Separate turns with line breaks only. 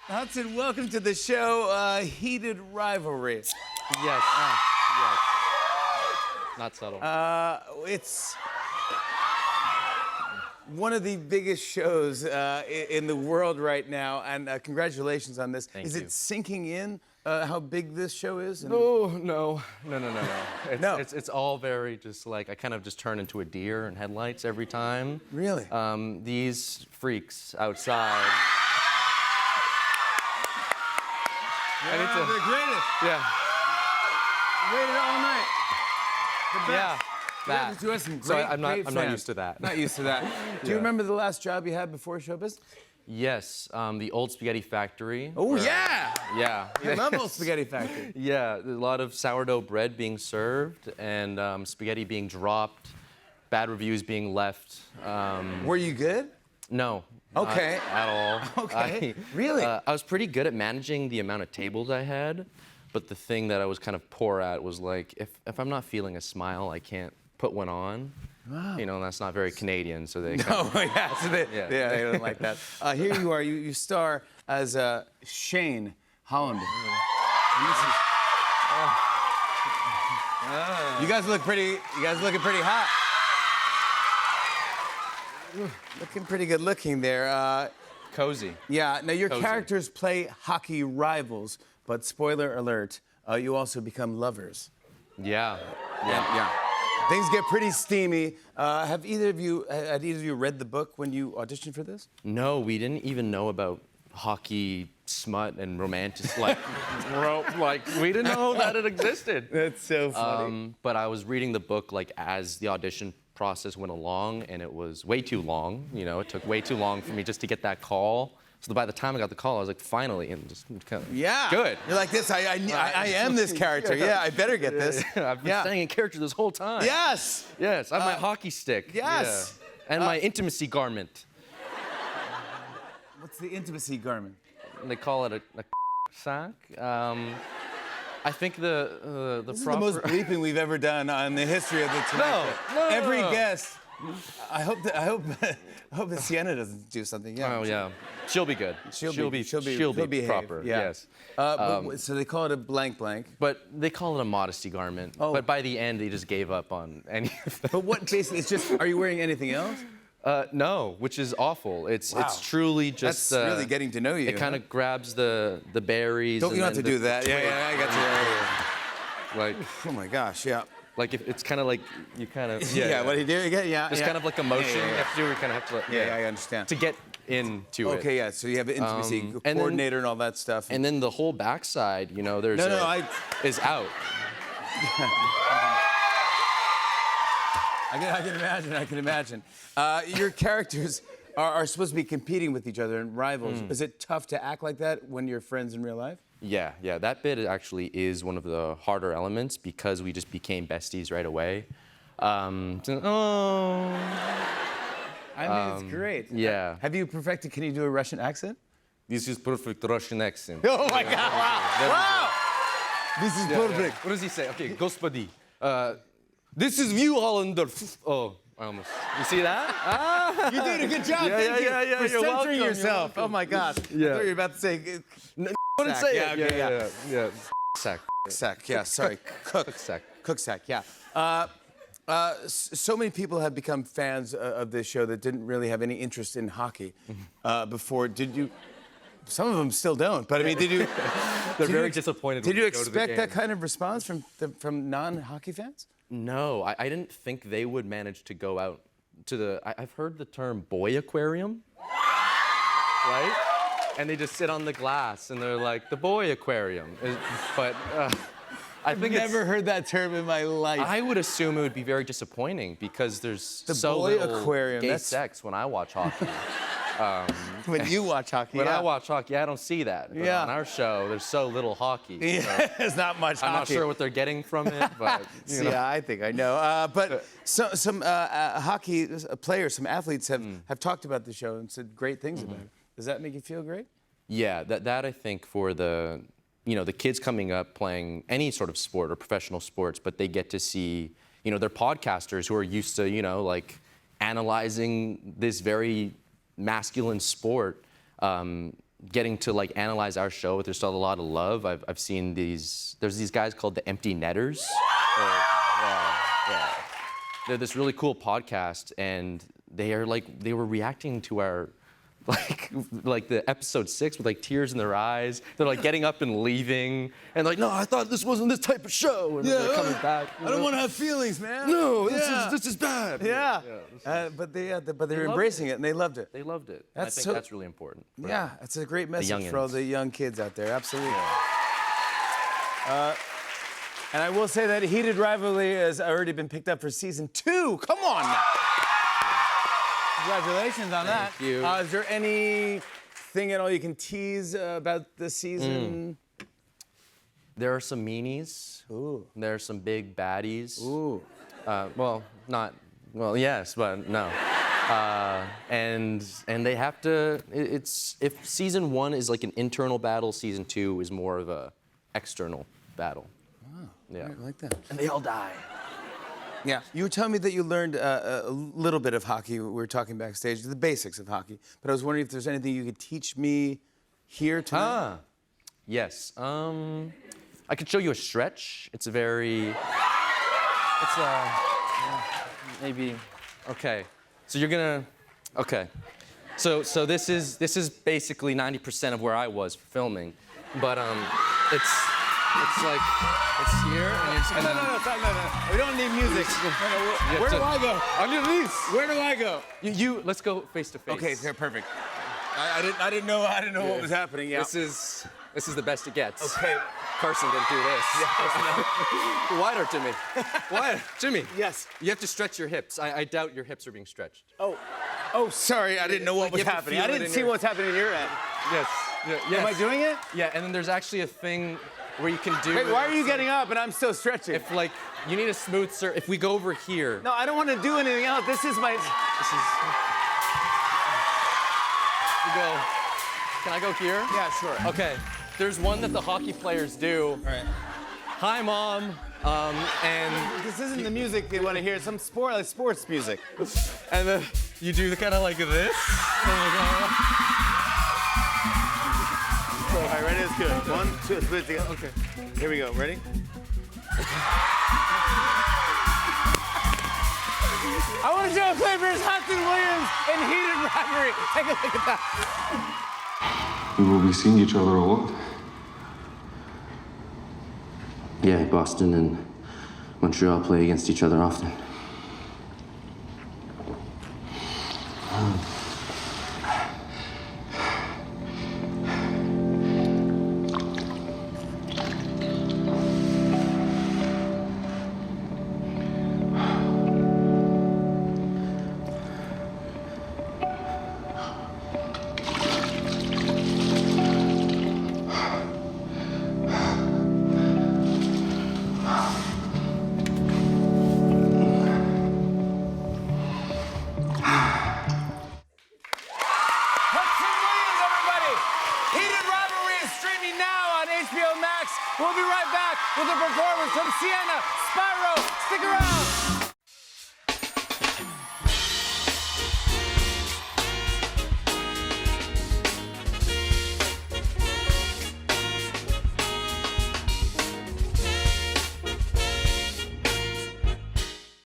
Hudson, welcome to the show, Heated Rivalry.
Yes. Yes. Not subtle.
It's one of the biggest shows in the world right now, and congratulations on this.
Thank
Is
you.
it sinking in how big this show is? And-
No. It's,
No.
It's all very just like, I kind of just turn into a deer in headlights every time.
Really?
These freaks outside. I need to-
the greatest.
Yeah.
Waited all night. The best.
Yeah.
Yeah,
That.
you have some
So
great,
I'm not
great
I'm not
fans.
used to that.
Not used to that. Do you
Yeah.
remember the last job you had before showbiz?
Yes. The old spaghetti factory.
Oh,
where-
yeah!
Yeah.
I love Old Spaghetti Factory.
Yeah, a lot of sourdough bread being served and spaghetti being dropped, bad reviews being left.
Were you good?
No.
Okay.
Not at all.
Okay. Really?
I was pretty good at managing the amount of tables I had, but the thing that I was kind of poor at was like, if I'm not feeling a smile, I can't put one on.
Wow.
You know, and that's not very Canadian, so they.
Oh, yeah, so they,
Yeah.
yeah, they don't like that. Here you are, you star as Shane Hollander. And this is- You guys looking pretty hot. Looking pretty good looking there.
Cozy.
Yeah, now your
Cozy.
characters play hockey rivals, but spoiler alert, you also become lovers.
Yeah.
Yeah. Things get pretty steamy. Had either of you read the book when you auditioned for this?
No, we didn't even know about hockey smut and romantic like we didn't know that it existed.
That's so funny.
But I was reading the book like as the audition process went along, and it was way too long. You know, it took way too long for me just to get that call. So by the time I got the call, I was like, finally, and just kind of
Yeah.
good.
You're like this. I am this character. Yeah, I better get this.
I've been staying in character this whole time.
Yes.
Yes, I have my hockey stick.
yes.
Yeah. And my intimacy garment.
What's the intimacy garment?
They call it a sack. I think the
This
proper.
is the most bleeping we've ever done on the history of the Tonight Show.
No.
Every guest. I hope that Sienna doesn't do something. Yeah.
Oh yeah, she'll be good. She'll be
behave.
proper.
Yeah.
Yes.
So they call it a blank blank.
But they call it a modesty garment.
Oh.
But by the end, they just gave up on any of that.
But what basically? It's just. Are you wearing anything else?
No, which is awful. It's truly just.
That's really getting to know you.
It kind of grabs the berries.
Don't you
and
don't have to
then
do that? Yeah, I got you.
Like,
Oh my gosh, yeah.
like if it's kind of like you kind of.
Yeah, what do you do? Yeah,
There's kind of like a motion you have to do. Where you kind of have to.
Yeah, I understand.
To get into it.
Okay, yeah. So you have an intimacy
and then-
coordinator and all that stuff.
And then the whole backside, you know, there's is out.
I can imagine. Your characters are supposed to be competing with each other and rivals. Is it tough to act like that when you're friends in real life?
Yeah. That bit actually is one of the harder elements because we just became besties right away.
I mean, it's great.
yeah.
Have you perfected? Can you do a Russian accent?
This is perfect Russian accent.
Oh my God! Wow! This is perfect.
What does he say? Okay, Господи. This is view Hollander. Oh, I almost. You see that?
You did a good job.
Yeah,
Thank you
yeah,
for
you're
censoring
welcome, you're
yourself.
welcome.
Oh my gosh. I
Yeah.
thought you were about to say
Wouldn't say
Yeah,
it.
okay,
Yeah. Sack.
sack. Yeah, sorry. Cook
Sack.
Cook sack. Yeah. So many people have become fans of this show that didn't really have any interest in hockey before. Did you? Some of them still don't. But I mean, did you?
They're very disappointed.
Did
when
you
they go to the
expect that
game.
kind of response from non-hockey fans?
No, I didn't think they would manage to go out to the. I've heard the term boy aquarium, right? And they just sit on the glass and they're like the boy aquarium. But I think
Never heard that term in my life.
I would assume it would be very disappointing because there's so
boy
little
aquarium,
gay
that's-
sex when I watch hockey.
When you watch hockey,
When
yeah.
I watch hockey, I don't see that. But
Yeah.
on our show, there's so little hockey. so
Yeah, there's not much
I'm not
hockey.
sure what they're getting from it, but you know.
Yeah, I think I know. But some hockey players, some athletes have talked about the show and said great things about it. Does that make you feel great?
Yeah, that I think for the the kids coming up playing any sort of sport or professional sports, but they get to see, they're podcasters who are used to, like analyzing this very masculine sport. getting to like analyze our show. There's still a lot of love. I've seen there's these guys called the Empty Netters. They're this really cool podcast, and they were reacting to our like the episode 6 with like tears in their eyes. They're like getting up and leaving, and like, no, I thought this wasn't this type of show. And they're coming back.
I don't want to have feelings, man.
No, this is bad.
Yeah. But they're embracing it, and they loved it.
They loved it.
That's
I think
so-
that's really important. for
Yeah, it's a great message for all
youngins.
the young kids out there. Absolutely. And I will say that Heated Rivalry has already been picked up for season 2. Come on now. Congratulations on that.
Thank you.
Is there anything at all you can tease about the season?
There are some meanies.
Ooh.
There are some big baddies.
Ooh.
Yes, but no. And they have to. If season 1 is like an internal battle, season 2 is more of a external battle.
Wow.
Yeah.
I like that.
And they all die.
Yeah. You were telling me that you learned a little bit of hockey. We were talking backstage, the basics of hockey. But I was wondering if there's anything you could teach me here tonight.
Yes. I could show you a stretch. It's maybe. Okay. So you're gonna. Okay. So this is basically 90% of where I was for filming, but it's like it's here and you're just gonna.
No. We don't need music. Where do I go?
Underneath.
Where do I go?
You let's go face to face.
Okay, they're perfect. I didn't know what was happening. Yeah.
This is the best it gets.
Okay.
Carson didn't do this. Wider, Jimmy. Wider, Jimmy.
Yes.
You have to stretch your hips. I doubt your hips are being stretched.
Oh, sorry. I didn't know what was
you have to
happening.
feel
I
it
didn't
in
see
your-
what's happening in your end.
Yes. Yes.
Am I doing it?
Yeah, and then there's actually a thing where you can do.
Wait, why are you getting up and I'm still stretching?
If like you need a smooth if we go over here.
No, I don't want to do anything else. This is my.
This is. You go. Can I go here?
Yeah, sure.
Okay. There's one that the hockey players do.
All right.
Hi, Mom. And
This isn't the music they want to hear. It's some sports music.
and then you do the kind of like this.
All right, ready? That's good. 1, 2, split it together.
Okay.
Here we go. Ready? I want to show a play for Hudson Williams in Heated Rivalry. Take a look at that.
We will be seeing each other a lot.
Yeah, Boston and Montreal play against each other often.
Hudson Williams, everybody. Heated Rivalry is streaming now on HBO Max. We'll be right back with a performance from Sienna, Spyro. Stick around.